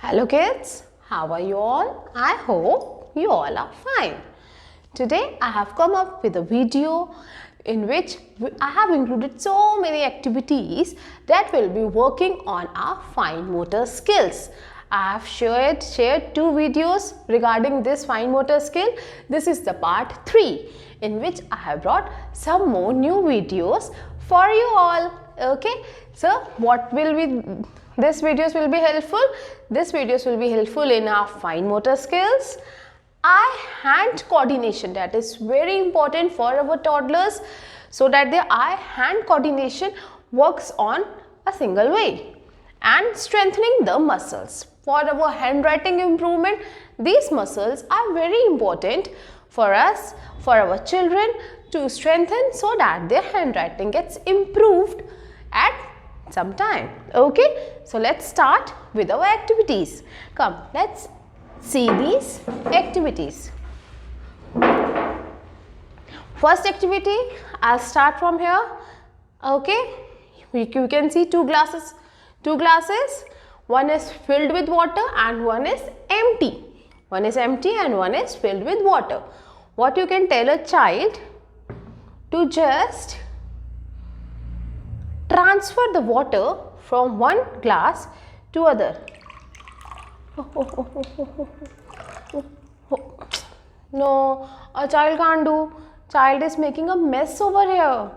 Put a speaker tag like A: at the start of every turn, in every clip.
A: Hello kids, how are you all? I hope you all are fine. Today I have come up with a video in which I have included so many activities that will be working on our fine motor skills. I have shared two videos regarding this fine motor skill. This is the part 3 in which I have brought some more new videos for you all. Okay, so what will be this videos will be helpful? This videos will be helpful in our fine motor skills, eye-hand coordination, that is very important for our toddlers, so that their eye-hand coordination works on a single way, and strengthening the muscles. For our handwriting improvement, these muscles are very important for us, for our children to strengthen so that their handwriting gets improved at some time. Okay, so let's start with our activities. Come, let's see these activities. First activity, I'll start from here. Okay, you can see two glasses. One is filled with water and one is empty. One is empty and one is filled with water. What you can tell a child to just transfer the water from one glass to other. No, a child can't do. Child is making a mess over here.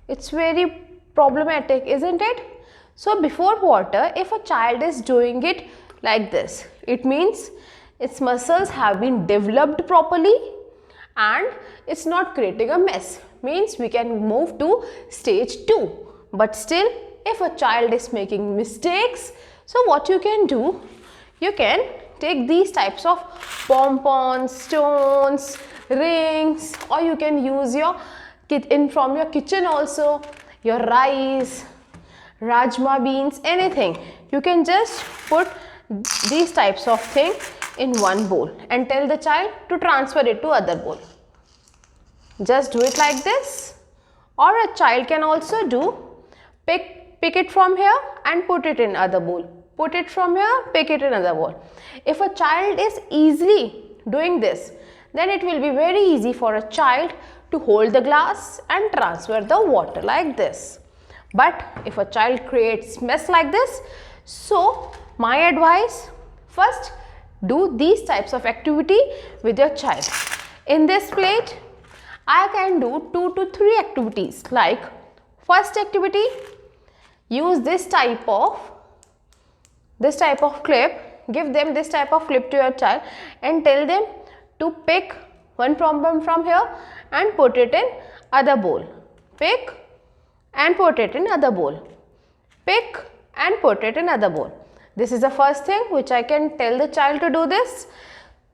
A: It's very problematic, isn't it? So before water, if a child is doing it like this, it means its muscles have been developed properly and it's not creating a mess. Means we can move to stage 2. But still, if a child is making mistakes, so what you can do, you can take these types of pompons, stones, rings, or you can use your from your kitchen also, your rice, rajma beans, anything. You can just put these types of things in one bowl and tell the child to transfer it to other bowl. Just do it like this, or a child can also do pick it from here and put it in other bowl. Put it from here, pick it in another bowl. If a child is easily doing this, then it will be very easy for a child to hold the glass and transfer the water like this. But if a child creates mess like this, so my advice, first do these types of activity with your child. In this plate, I can do 2 to 3 activities. Like first activity, use this type of clip. Give them this type of clip to your child and tell them to pick one problem from here and put it in other bowl. Pick and put it in other bowl. Pick and put it in other bowl. This is the first thing which I can tell the child to do this.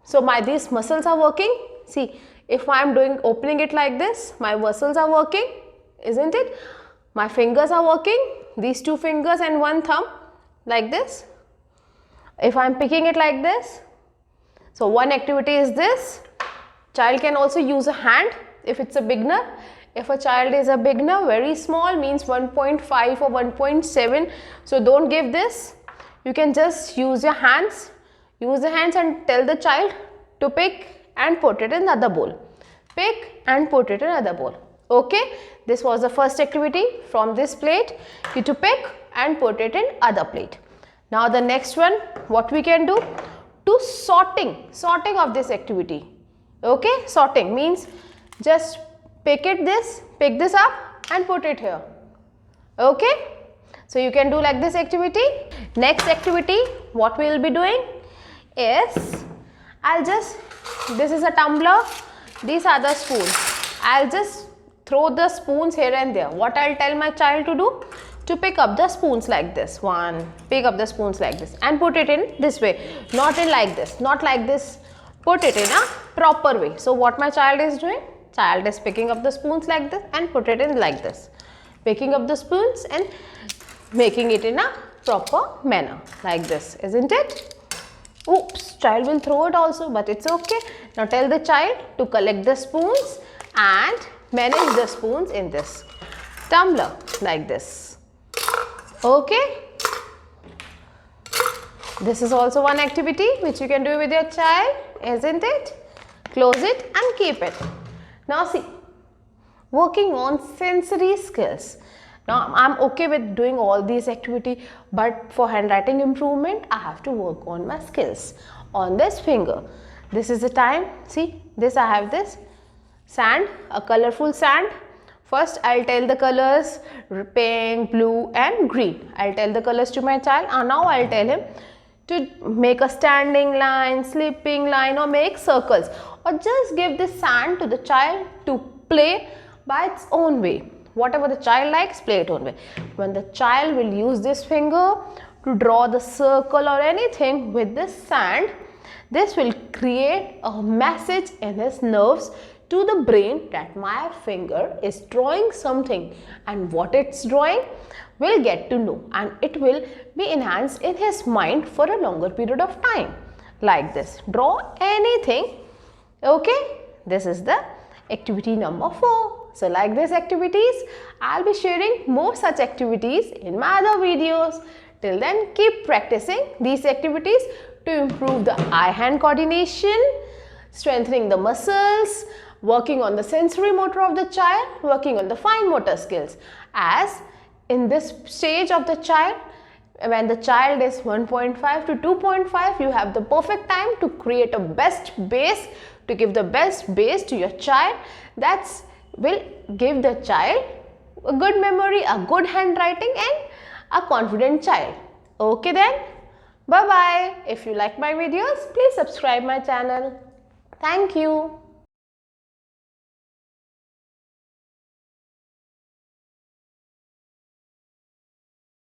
A: So these muscles are working. See, if I am opening it like this, my muscles are working, isn't it? My fingers are working, these 2 fingers and 1 thumb like this. If I am picking it like this, so one activity is this. Child can also use a hand if it's a beginner. If a child is a beginner, very small, means 1.5 or 1.7, so don't give this. You can just use your hands. Use the hands and tell the child to pick and put it in another bowl. Pick and put it in another bowl. Okay, this was the first activity from this plate. You to pick and put it in other plate. Now the next one, what we can do? To sorting of this activity. Okay, sorting means just pick this up and put it here. Okay, so you can do like this activity. Next activity, what we will be doing is, this is a tumbler, these are the spoons. I'll just throw the spoons here and there. What I'll tell my child to do? To pick up the spoons like this. Pick up the spoons like this and put it in this way. Not in like this, not like this. Put it in a proper way. So what my child is doing? Child is picking up the spoons like this and put it in like this. Picking up the spoons and making it in a proper manner like this, isn't it? Oops, child will throw it also, but it's okay. Now tell the child to collect the spoons and manage the spoons in this tumbler like this. Okay. This is also one activity which you can do with your child, isn't it? Close it and keep it. Now see, working on sensory skills. Now I'm okay with doing all these activity, but for handwriting improvement I have to work on my skills. On this finger, this is the time. See, this I have this sand, a colorful sand. First I'll tell the colors pink, blue and green. I'll tell the colors to my child, and now I'll tell him to make a standing line, sleeping line, or make circles, or just give this sand to the child to play by its own way. Whatever the child likes, play it own way. When the child will use this finger to draw the circle or anything with this sand, this will create a message in his nerves to the brain that my finger is drawing something, and what it's drawing will get to know, and it will be enhanced in his mind for a longer period of time. Like this, draw anything. Okay, this is the activity number 4. So like these activities, I'll be sharing more such activities in my other videos. Till then, keep practicing these activities to improve the eye-hand coordination, strengthening the muscles, working on the sensory motor of the child, working on the fine motor skills. As in this stage of the child, when the child is 1.5 to 2.5, you have the perfect time to create a best base, to give the best base to your child. That will give the child a good memory, a good handwriting and a confident child. Okay then, bye bye. If you like my videos, please subscribe my channel. Thank you.